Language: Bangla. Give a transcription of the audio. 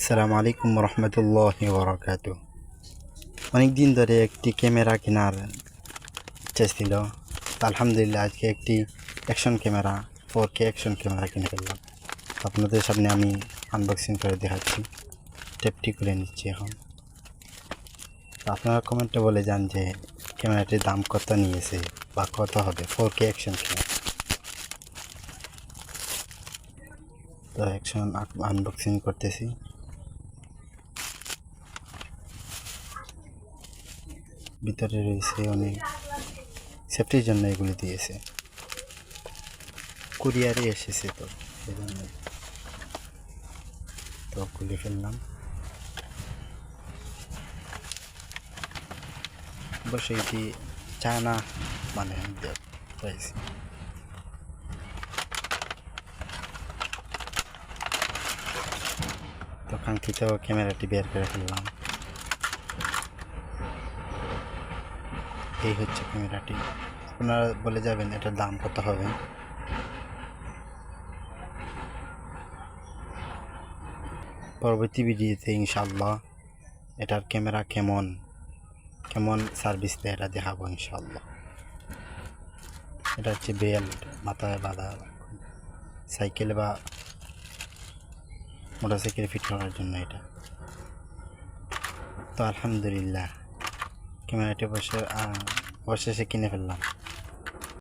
আসসালামু আলাইকুম রহমতুল্লাহি বারাকাতু। অনেক দিন ধরে একটি ক্যামেরা কেনার ইচ্ছা ছিল। আলহামদুলিল্লাহ আজকে একটি action camera 4K action camera কিনে ফেললাম। আপনাদের সামনে আমি আনবক্সিং করে দেখাচ্ছি। টেপটি করে নিচ্ছি এখন। আপনারা কমেন্টে বলে যান যে ক্যামেরাটির দাম কত নিয়েছে বা কত হবে 4K অ্যাকশন ক্যামেরা। তো অ্যাকশন আনবক্সিং করতেছি। ভিতরে রয়েছে অনেক সেফটির জন্য এগুলি দিয়েছে, কুরিয়ারে এসেছে তো সেজন্য। তো খুলে ফেললাম। অবশ্যই এটি চায়না মানে পাইছি। তো কাঙ্ক্ষিত ক্যামেরাটি বের করে ফেললাম। এই হচ্ছে ক্যামেরাটি। আপনারা বলে যাবেন এটার দাম কত হবে। পরবর্তী ভিডিওতে ইনশাআল্লাহ এটার ক্যামেরা কেমন সার্ভিস দেয় এটা দেখাবো ইনশাআল্লাহ। এটা হচ্ছে বেল্ট, মাথায় বাঁধা সাইকেল বা মোটরসাইকেল ফিট করার জন্য এটা। তো আলহামদুলিল্লাহ ক্যামেরাটি অবশ্যই কিনে ফেললাম।